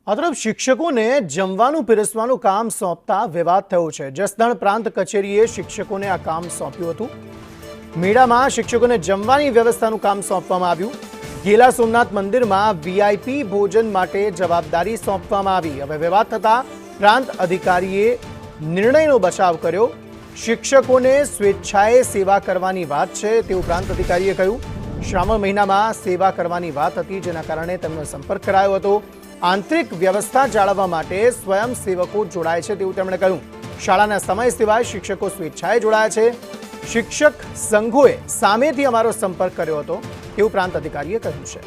આ તરફ શિક્ષકોને જમવાનું પીરસવાનું કામ સોંપતા વિવાદ થયો છે। જસદણ પ્રાંત કચેરીએ શિક્ષકોને આ કામ સોંપ્યું હતું। મેળામાં શિક્ષકોને જમવાની વ્યવસ્થાનું કામ સોંપવામાં આવ્યું। ગેલા સોમનાથ મંદિરમાં વીઆઈપી ભોજન માટે જવાબદારી સોંપવામાં આવી। હવે વિવાદ થતા પ્રાંત અધિકારીએ નિર્ણયનો બચાવ કર્યો। શિક્ષકોને સ્વેચ્છાએ સેવા કરવાની વાત છે તેવું પ્રાંત અધિકારીએ કહ્યું। શ્રાવણ મહિનામાં સેવા કરવાની વાત હતી, જેના કારણે તેમનો સંપર્ક કરાયો હતો। આંતરિક વ્યવસ્થા જાળવવા માટે સ્વયંસેવકો જોડાય છે તેવું તેમણે કહ્યું। શાળાના સમય સિવાય શિક્ષકો સ્વેચ્છાએ જોડાયા છે। શિક્ષક સંઘોએ સામેથી અમારો સંપર્ક કર્યો હતો તેવું પ્રાંત અધિકારીએ કહ્યું છે।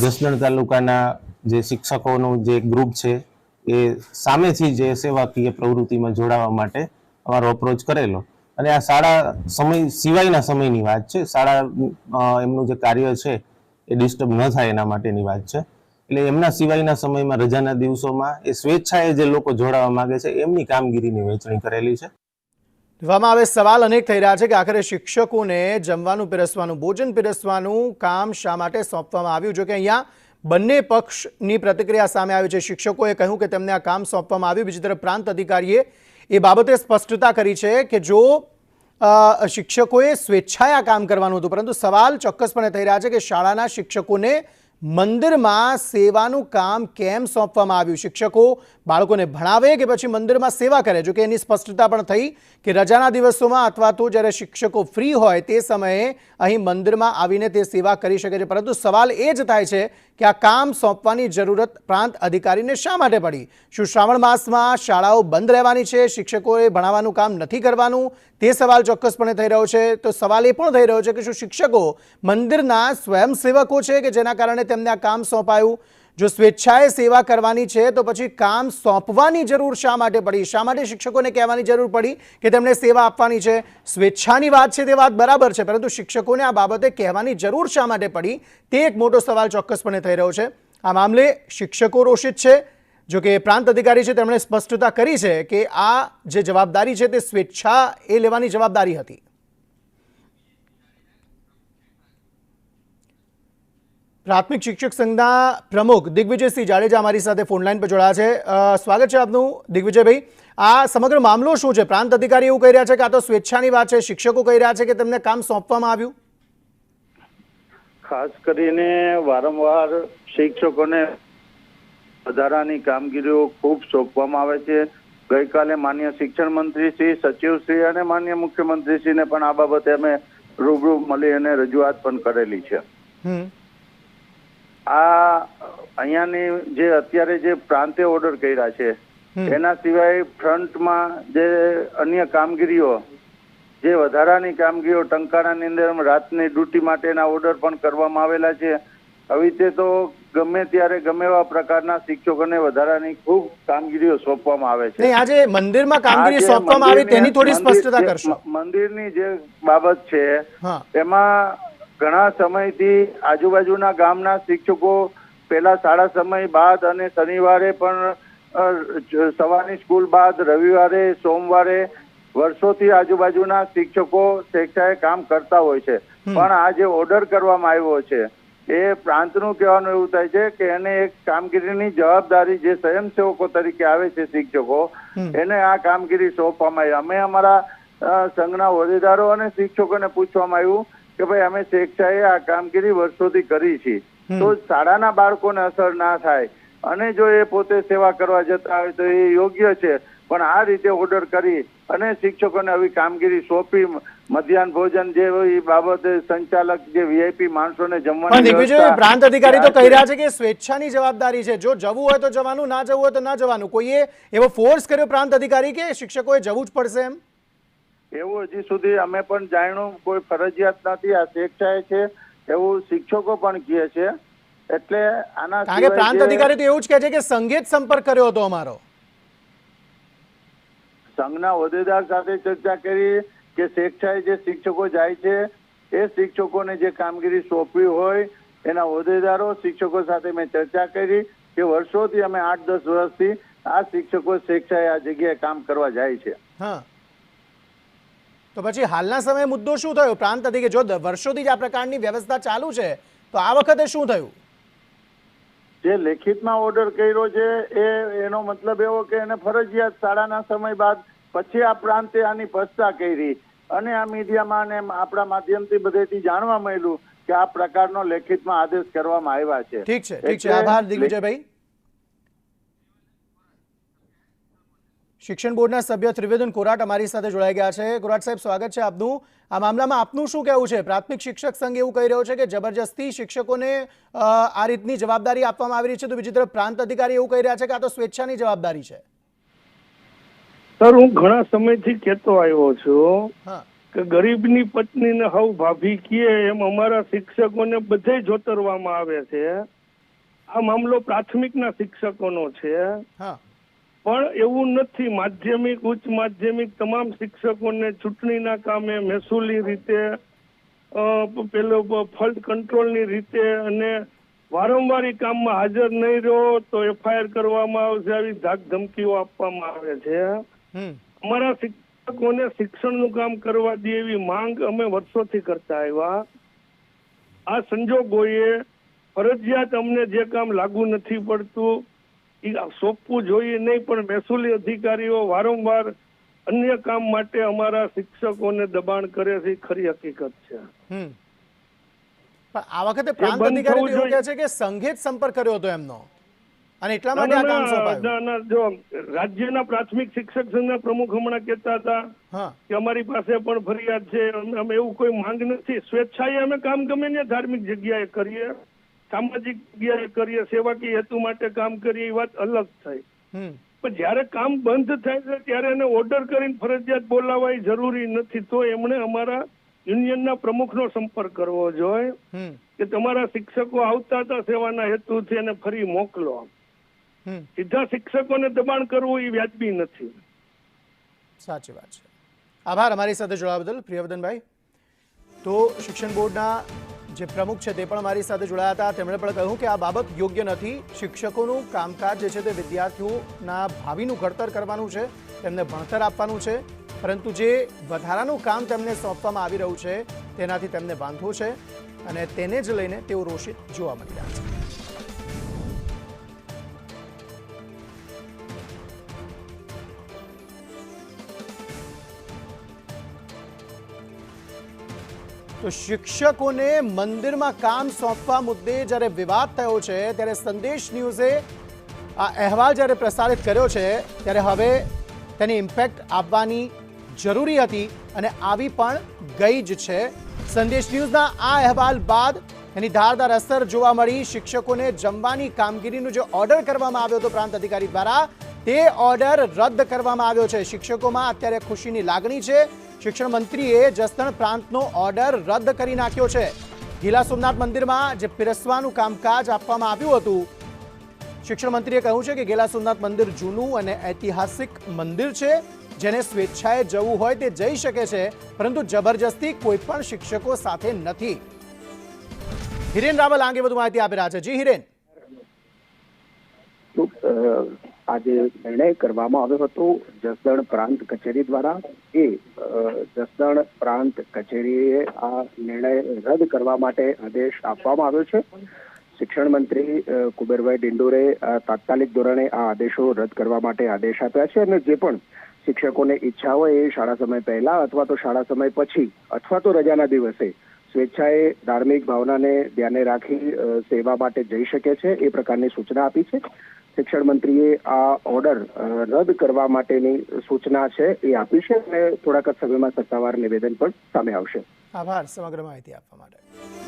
જસદણ તાલુકાના જે શિક્ષકોનું જે ગ્રુપ છે એ સામેથી જે સેવાકીય પ્રવૃત્તિમાં જોડાવા માટે અમારો અપ્રોચ કરેલો અને આ શાળા સમય સિવાયના સમયની વાત છે। શાળા એમનું જે કાર્ય છે એ ડિસ્ટર્બ ન થાય એના માટેની વાત છે। એટલે એમના સિવાયના સમયમાં રજાના દિવસોમાં એ સ્વેચ્છાએ જે લોકો જોડાવા માંગે છે એમની કામગીરીની વહેંચણી કરેલી છે। હવે સવાલ અનેક થઈ રહ્યા છે કે આખરે શિક્ષકોને જમવાનું પીરસવાનું, ભોજન પીરસવાનું કામ શા માટે સોંપવામાં આવ્યું? જો કે અહીંયા બંને પક્ષની પ્રતિક્રિયા સામે આવી છે। શિક્ષકોએ કહ્યું કે તેમને આ કામ સોંપવામાં આવ્યું। બીજી તરફ પ્રાંત અધિકારીએ એ બાબતે સ્પષ્ટતા કરી છે કે જો શિક્ષકોએ સ્વેચ્છાએ આ કામ કરવાનું હતું, પરંતુ સવાલ ચોક્કસપણે થઈ રહ્યા છે કે શાળાના શિક્ષકોને મંદિરમાં સેવાનું કામ કેમ સોંપવામાં આવ્યું? શિક્ષકો બાળકોને ભણાવે કે પછી મંદિરમાં સેવા કરે? જો કે એની સ્પષ્ટતા પણ થઈ કે રજાના દિવસોમાં અથવા તો જ્યારે શિક્ષકો ફ્રી હોય તે સમયે અહીં મંદિરમાં આવીને તે સેવા કરી શકે છે। પરંતુ સવાલ એ જ થાય છે કે આ કામ સોંપવાની જરૂરત પ્રાંત અધિકારીને શા માટે પડી? શું શ્રાવણ માસમાં શાળાઓ બંધ રહેવાની છે, શિક્ષકોએ ભણાવવાનું કામ નથી કરવાનું? તે સવાલ ચોક્કસપણે થઈ રહ્યો છે। તો સવાલ એ પણ થઈ રહ્યો છે કે શું શિક્ષકો મંદિરના સ્વયંસેવકો છે કે જેના કારણે તેમને આ કામ સોંપાયું? જો સ્વેચ્છાએ સેવા કરવાની છે તો પછી કામ સોંપવાની જરૂર શા માટે પડી? શા માટે શિક્ષકોને કહેવાની જરૂર પડી કે તેમણે સેવા આપવાની છે? સ્વેચ્છાની વાત છે તે વાત બરાબર છે, પરંતુ શિક્ષકોને આ બાબતે કહેવાની જરૂર શા માટે પડી તે એક મોટો સવાલ ચોક્કસપણે થઈ રહ્યો છે। આ મામલે શિક્ષકો રોષિત છે। જો કે પ્રાંત અધિકારી છે તેમણે સ્પષ્ટતા કરી છે કે આ જે જવાબદારી છે તે સ્વેચ્છા એ લેવાની જવાબદારી હતી। પ્રાથમિક શિક્ષક સંઘના પ્રમુખ દિગ્વિજયસિંહ જાડેજા અમારી સાથે ફોનલાઈન પર જોડાયા છે। સ્વાગત છે આપનું દિગ્વિજયભાઈ। આ સમગ્ર મામલો શું છે? પ્રાંત અધિકારી એવું કહી રહ્યા છે કે આ તો સ્વેચ્છાની વાત છે, શિક્ષકો કહી રહ્યા છે કે તેમને કામ સોંપવામાં આવ્યું। ખાસ કરીને વારંવાર શિક્ષકોને વધારાની કામગીરીઓ ખૂબ સોંપવામાં આવે છે। ગઈકાલે માન્ય શિક્ષણ મંત્રી શ્રી, સચિવશ્રી અને માન્ય મુખ્યમંત્રીશ્રીને પણ આ બાબતે અમે રૂબરૂ મળી અને રજૂઆત પણ કરેલી છે। આ અહીંયાની જે અત્યારે જે પ્રાંતે ઓર્ડર કર્યા છે એના સિવાય ફ્રન્ટમાં જે અન્ય કામગીરીઓ, જે વધારાની કામગીરીઓ ટંકારાની અંદર રાતની ડ્યુટી માટેના ઓર્ડર પણ કરવામાં આવેલા છે। આવી રીતે તો ગમે ત્યારે ગમે એવા પ્રકારના શિક્ષકોને વધારાની ખૂબ કામગીરીઓ સોંપવામાં આવે છે। આજે મંદિરમાં કામગીરી સોંપવામાં આવી તેની થોડી સ્પષ્ટતા કરશો? મંદિરની જે બાબત છે એમાં ઘણા સમયથી આજુબાજુના ગામના શિક્ષકો પહેલા શાળા સમય બાદ અને શનિવારે પણ સવારની સ્કૂલ બાદ રવિવારે, સોમવારે વર્ષોથી આજુબાજુના શિક્ષકો સ્વેચ્છાએ કામ કરતા હોય છે। પણ આ જે ઓર્ડર કરવામાં આવ્યો છે એ પ્રાંતનું કહેવાનું એવું થાય છે કે એને એક કામગીરીની જવાબદારી જે સ્વયંસેવકો તરીકે આવે છે શિક્ષકો, એને આ કામગીરી સોંપવામાં આવી। અમે અમારા સંઘના હોદ્દેદારો અને શિક્ષકોને પૂછવામાં આવ્યું કે ભાઈ અમે સ્વેચ્છાએ આ કામગીરી વર્ષોથી કરી છે, તો શાળાના બાળકોને અસર ના થાય અને જો એ પોતે સેવા કરવા જતા હોય તો એ યોગ્ય છે। પણ આ રીતે ઓર્ડર કરી અને શિક્ષકોને આવી કામગીરી સોંપી મધ્યાહન ભોજન જે હોય એ બાબતે સંચાલક જે વીઆઈપી માણસોને જમવાની પ્રાંત અધિકારી તો કહી રહ્યા છે કે સ્વેચ્છાની જવાબદારી છે, જો જવું હોય તો જવાનું, ના જવું હોય તો ના જવાનું। કોઈએ એવો ફોર્સ કર્યો પ્રાંત અધિકારી કે શિક્ષકોએ જવું જ પડશે એમ? એવું હજી સુધી અમે પણ જાણ્યું કોઈ ફરજિયાત નથી, આ સ્વેચ્છાએ છે એવું શિક્ષકો પણ કહે છે। એટલે આના કારણ કે પ્રાંત અધિકારી તો એવું જ કહે છે કે સંઘે જ સંપર્ક કર્યો હતો અમારો। સંઘના હોદ્દેદાર સાથે ચર્ચા કરી કે સ્વેચ્છાએ જે શિક્ષકો જાય છે એ શિક્ષકોને જે કામગીરી સોંપવી હોય એના હોદ્દેદારો શિક્ષકો સાથે મેં ચર્ચા કરી કે વર્ષોથી અમે 8-10 વર્ષથી આ શિક્ષકો સ્વેચ્છાએ આ જગ્યાએ કામ કરવા જાય છે। તો પછી હાલના સમયે મુદ્દો શું થયો? પ્રાંત અધિકારી જો વર્ષોથી જ આ પ્રકારની વ્યવસ્થા ચાલુ છે તો આ વખતે શું થયું? જે લેખિતમાં ઓર્ડર કર્યો છે એનો મતલબ એવો કે એને ફરજિયાત શાળાના સમય બાદ પછી આ પ્રાંતે આની પસ્તા કરી અને આ મીડિયામાં અને આપણા માધ્યમથી બધેથી જાણવા મળ્યું કે આ પ્રકારનો લેખિતમાં આદેશ કરવામાં આવ્યા છે. ઠીક છે, આભાર દિગ્વિજયભાઈ. શિક્ષણ બોર્ડના સભ્ય ત્રિવેદન કોરાટ અમારી સાથે જોડાઈ ગયા છે. કોરાટ સાહેબ, સ્વાગત છે આપનું. આ મામલામાં આપનું શું કહેવું છે? પ્રાથમિક શિક્ષક સંઘ એવું કહી રહ્યો છે કે જબરજસ્તી શિક્ષકોને આ રીતની જવાબદારી આપવામાં આવી રહી છે, તો બીજી તરફ પ્રાંત અધિકારી એવું કહી રહ્યા છે કે આ તો સ્વેચ્છાની જવાબદારી છે. સર, હું ઘણા સમયથી કહેતો આવ્યો છું કે ગરીબની પત્નીને હવ ભાભી કીએ એમ અમારા શિક્ષકોને બધે જોતરવામાં આવે છે. આ મામલો પ્રાથમિકના શિક્ષકોનો છે, પણ એવું નથી. માધ્યમિક, ઉચ્ચ માધ્યમિક તમામ શિક્ષકોને ચૂંટણીના કામે, મહેસૂલી રીતે, પેલો ફલ્ટ કંટ્રોલની રીતે અને વારંવાર કામમાં હાજર નહીં રહ્યો તો એફઆઈઆર કરવામાં આવશે, આવી ધાક ધમકીઓ આપવામાં આવે છે. અમારા શિક્ષકોને શિક્ષણનું કામ કરવા દે એવી માંગ અમે વર્ષોથી કરતા આવ્યા. આ સંજોગોએ ફરજિયાત અમને જે કામ લાગુ નથી પડતું એ સોંપવું જોઈએ નહીં, પણ મહેસૂલી અધિકારીઓ વારંવાર અન્ય કામ માટે અમારા શિક્ષકોને દબાણ કરે છે, ખરી હકીકત છે. પણ આ વખતે પ્રાંત અધિકારી એવું કહે છે કે સંઘે જ સંપર્ક કર્યો હતો એમનો અને એટલા માટે આ કામ સોંપાયું. જો રાજ્યના પ્રાથમિક શિક્ષક સંઘના પ્રમુખ હમણાં કહેતા હતા કે અમારી પાસે પણ ફરિયાદ છે, અમે એવું કોઈ માંગ નથી. સ્વેચ્છાએ અમે કામ ગમે ને ધાર્મિક જગ્યાએ કરીએ, સામાજિક જગ્યાએ કરીએ, સેવાકીય હેતુ માટે કામ કરીએ, એ વાત અલગ થઈ. પણ જયારે કામ બંધ થાય છે ત્યારે એને ઓર્ડર કરીને ફરજિયાત બોલાવવા એ જરૂરી નથી. તો એમણે અમારા યુનિયનના પ્રમુખનો સંપર્ક કરવો જોઈએ કે તમારા શિક્ષકો આવતા હતા સેવાના હેતુથી એને ફરી મોકલો. સીધા શિક્ષકોને દબાણ કરવું એ વ્યાજબી નથી. સાચી વાત છે. આભાર અમારી સાથે જોડાવા બદલ પ્રિયવર્ધનભાઈ. તો શિક્ષણ બોર્ડના જે પ્રમુખ છે તે પણ અમારી સાથે જોડાયા હતા. તેમણે પણ કહ્યું કે આ બાબત યોગ્ય નથી. શિક્ષકોનું કામકાજ જે છે તે વિદ્યાર્થીઓના ભાવિનું ઘડતર કરવાનું છે, તેમને ભણતર આપવાનું છે, પરંતુ જે વધારાનું કામ તેમને સોંપવામાં આવી રહ્યું છે તેનાથી તેમને વાંધો છે અને તેને જ લઈને તેઓ રોષિત જોવા મળી રહ્યા છે. તો શિક્ષકોને મંદિરમાં કામ સોંપવા મુદ્દે જ્યારે વિવાદ થયો છે ત્યારે સંદેશ ન્યૂઝે આ અહેવાલ જ્યારે પ્રસારિત કર્યો છે ત્યારે હવે તેની ઇમ્પેક્ટ આપવાની જરૂરી હતી અને આવી પણ ગઈ જ છે. સંદેશ ન્યૂઝના આ અહેવાલ બાદ એની ધારદાર અસર જોવા મળી. શિક્ષકોને જમવાની કામગીરીનો જે ઓર્ડર કરવામાં આવ્યો હતો પ્રાંત અધિકારી દ્વારા, તે ઓર્ડર રદ કરવામાં આવ્યો છે. શિક્ષકોમાં અત્યારે ખુશીની લાગણી છે. શિક્ષણ મંત્રીએ જસદણ પ્રાંતનો ઓર્ડર રદ કરી નાખ્યો છે. ગીલા સોમનાથ મંદિરમાં જે પીરસવાનું કામકાજ આપવામાં આવ્યું હતું, શિક્ષણ મંત્રીએ કહ્યું છે કે ગીલા સોમનાથ મંદિર જૂનું અને ઐતિહાસિક મંદિર છે, જેને સ્વેચ્છાએ જવું હોય તે જઈ શકે છે, પરંતુ જબરજસ્તી કોઈ પણ શિક્ષકો સાથે નથી. હિરેન રાવલ આંગે વધુ માહિતી આપી રહ્યા છે. જી હિરેન. આજે નિર્ણય કરવામાં આવ્યો હતો જસદણ પ્રાંત કચેરી દ્વારા. એ જસદણ પ્રાંત કચેરીએ આ નિર્ણય રદ કરવા માટે આદેશ આપવામાં આવ્યો છે. શિક્ષણ મંત્રી કુબેરભાઈ ડિંડોરે તાત્કાલિક ધોરણે આ આદેશો રદ કરવા માટે આદેશ આપ્યા છે અને જે પણ શિક્ષકોને ઈચ્છા હોય એ શાળા સમય પહેલા અથવા તો શાળા સમય પછી અથવા તો રજાના દિવસે સ્વેચ્છાએ ધાર્મિક ભાવનાને ધ્યાને રાખી સેવા માટે જઈ શકે છે, એ પ્રકારની સૂચના આપી છે. શિક્ષણ મંત્રીએ આ ઓર્ડર રદ કરવા માટેની સૂચના છે એ આપી છે અને થોડાક જ સમયમાં સત્તાવાર નિવેદન પણ સામે આવશે. આભાર સમગ્ર માહિતી આપવા માટે.